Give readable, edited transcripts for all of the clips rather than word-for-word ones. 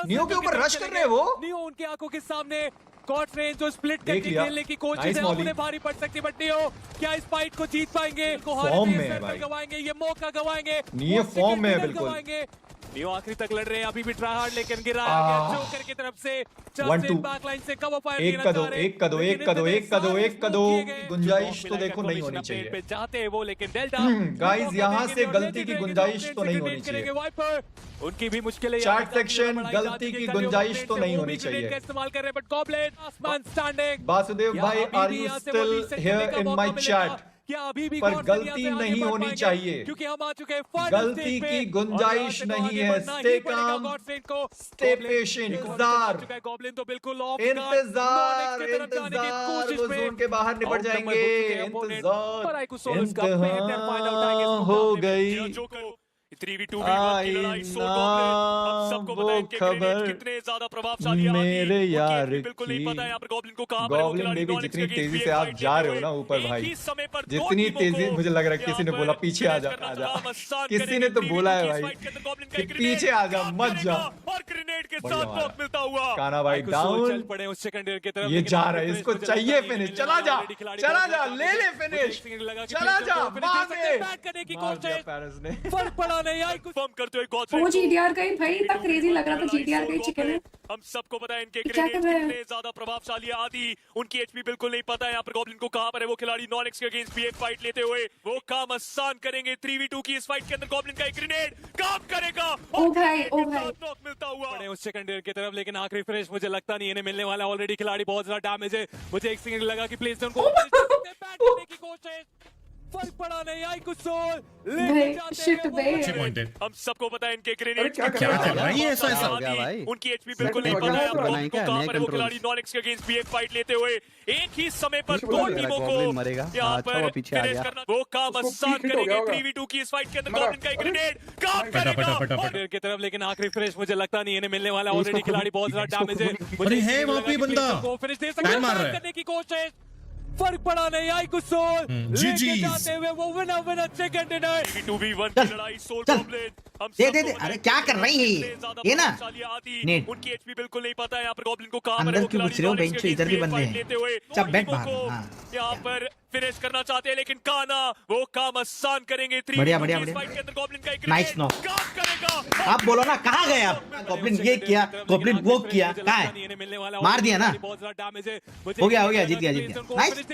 Neo के ऊपर rush कर रहे हैं वो। नियो उनकी आंखों के सामने कॉट रेंज जो स्प्लिट करके खेलने की कोशिश है उन्हें भारी पड़ सकती है, बट नियो क्या इस फाइट को जीत पाएंगे? फॉर्म में है भाई, गवाएंगे ये मौका, गवाएंगे नियो फॉर्म में है बिल्कुल। नियो आखिरी तक लड़ रहे हैं, अभी भी ट्राई हार्ड लेकिन गिरा गया जोकर की तरफ से। 1-2 बैकलाइन से कवर फायर एक का दो गुंजाइश तो देखो नहीं होनी चाहिए चाहते हैं वो, लेकिन डेल्टा गाइस यहाँ से गलती की गुंजाइश तो नहीं होनी चाहिए। वाइपर उनकी भी मुश्किलें, चैट सेक्शन गलती की गुंजाइश तो नहीं होनी चाहिए। इस्तेमाल कर रहे हैं बट गॉब्लिन आसमान स्टैंडिंग। वासुदेव भाई are you still here in my chat? पर गलती नहीं होनी चाहिए, क्योंकि हम आ चुके हैं गलती की गुंजाइश नहीं है। स्टे काम, स्टे पेशेंट, इंतजार गॉब्लिन तो बिल्कुल ऑफ इंतजार वो जोन के बाहर निपट जाएंगे। इंतजार हो गई 3v2 की लड़ाई सोल गॉब्लिन। हम सबको पता है इनके ग्रेनेड कितने ज्यादा प्रभावशाली हैं। मेरे यार बिल्कुल नहीं पता है यहाँ पर गॉब्लिन को कहां पर गॉब्लिन में भी जितनी तेजी से आप जा रहे हो ना ऊपर भाई, जितनी तेजी मुझे लग रहा है किसी ने बोला पीछे आ जा, किसी ने तो बोला है भाई कि पीछे आ जा मत जा। और ग्रेनेड के साथ नॉक मिलता हुआ काना भाई डाउन पड़े उस सेकंड की तरफ। ये जा रहा है, इसको चाहिए फिनिश। चला जा ले ले फिनिश, चला जा बैक करने की कोशिश, पेरिस ने फर्क पड़ा नहीं आई। कुछ फर्म करते हुए गॉब्लिन वो जीडीआर का ही भाई इतना क्रेजी लग रहा था। जीडीआर का ही चिकन है। हम सबको पता है इनके क्या कर रहे हैं? कितने ज्यादा प्रभावशाली है। आदि उनकी एचपी बिल्कुल नहीं पता है यहाँ पर गॉब्लिन को कहां पर है वो खिलाड़ी। नॉनिक्स के अगेंस्ट भी एक फाइट लेते हुए वो काम आसान करेंगे। 3v2 की इस फाइट के अंदर गॉब्लिन का एक ग्रेनेड काम करेगा। ओ भाई नॉक मिलता हुआ उस सेकंड की तरफ, लेकिन आखिरी फिनिश मुझे लगता नहीं इन्हें मिलने वाला। ऑलरेडी खिलाड़ी बहुत ज्यादा डैमेज है। मुझे एक सेकंड लगा कि प्लेस उनको बैट करने की कोशिश, फर्क पड़ा नहीं आई। कुछ सोल शिट बे। हम सबको पता है इनके ग्रेनेड क्या कर रहा है ये? ऐसा हो गया भाई। उनकी एचपी बिल्कुल नहीं पता है आपको कहां पर है वो खिलाड़ी। नॉनिक्स के अगेंस्ट भी एक फाइट लेते हुए एक ही समय पर दो टीमों को यहां पर फिनिश करना वो काम आसान करेंगे। 3v2 की इस फाइट के अंदर गॉब्लिन का एक ग्रेनेड काम करेगा की तरफ, लेकिन आखिरी फिनिश मुझे लगता नहीं इन्हें मिलने वाला। ऑलरेडी खिलाड़ी बहुत ज्यादा डैमेज है। अरे है वहां पे बंदा वो फिनिश दे सकता है करने की कोशिश, फर्क पड़ा नहीं आई। कुछ सोल लेके जाते हुए वो विनर सेकंड डिनर 2v1 की लड़ाई सोल गॉब्लिन। हम दे अरे क्या कर रही है ये ना नेट? उनकी एचपी बिल्कुल नहीं पता है यहाँ पर गॉब्लिन को कहां पर अंदर क्यों पूछ रहे हो? बेंच पे इधर भी बंदे हैं। सब बैठ बाहर। यहाँ पर फिनिश करना चाहते हैं, लेकिन काना वो काम आसान करेंगे। बढ़िया गॉब्लिन का एक नाइस नॉक काम करेगा। आप बोलो ना कहाँ गए आप? गॉब्लिन ये किया, गॉब्लिन वो किया, कहाँ है? मार दिया ना, हो गया जीत गया नाइस।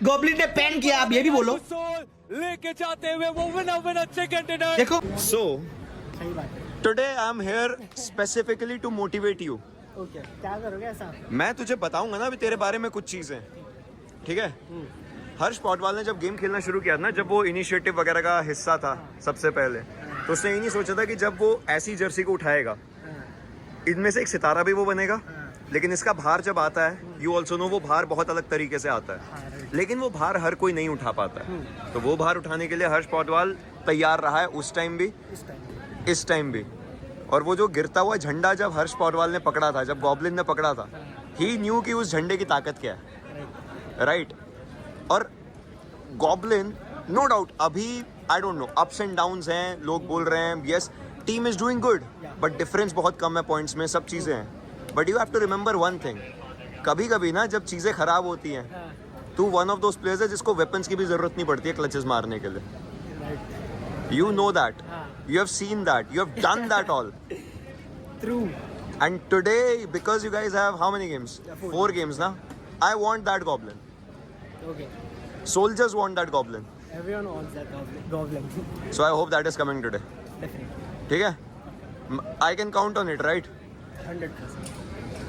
गॉब्लिन ने पैन किया, आप ये भी बोलो। लेके जाते हुए वो विनर सेकंड डिनर। देखो So today I'm here specifically to motivate you. Okay क्या करोगे ऐसा? मैं तुझे बताऊंगा ना अभी तेरे बारे में कुछ चीजें, ठीक है? हर्ष पौडवाल ने जब गेम खेलना शुरू किया ना, जब वो इनिशिएटिव वगैरह का हिस्सा था सबसे पहले, तो उसने ये नहीं सोचा था कि जब वो ऐसी जर्सी को उठाएगा इनमें से एक सितारा भी वो बनेगा। लेकिन इसका भार जब आता है, यू ऑल्सो नो, वो भार बहुत अलग तरीके से आता है, लेकिन वो भार हर कोई नहीं उठा पाता है। तो वो भार उठाने के लिए हर्ष पौडवाल तैयार रहा है, उस टाइम भी इस टाइम भी। और वो जो गिरता हुआ झंडा जब हर्ष पौडवाल ने पकड़ा था, जब गॉब्लिन ने पकड़ा था, ही न्यू कि उस झंडे की ताकत क्या है, राइट? और गॉब्लिन नो डाउट अभी I don't know ups and downs हैं, लोग बोल रहे हैं yes team is doing good, but difference बहुत कम है पॉइंट्स में, सब चीज़ें हैं। But you have to remember one thing, कभी कभी ना जब चीज़ें खराब होती हैं, तू वन ऑफ दोज प्लेयर्स है जिसको वेपन्स की भी जरूरत नहीं पड़ती है क्लचेस मारने के लिए। You know that, you have seen that, you have done that all. True. And today, because you guys have how many games? 4 games na? I want that goblin. Okay. Soldiers want that goblin. Everyone wants that goblin. So I hope that is coming today. Definitely. ठीक है? I can count on it, right? 100%.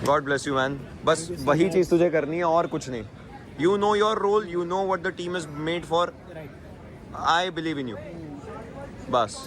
God bless you, man. बस वही चीज़ तुझे करनी है और कुछ नहीं. You know your role. You know what the team is made for. Right. I believe in you. बस.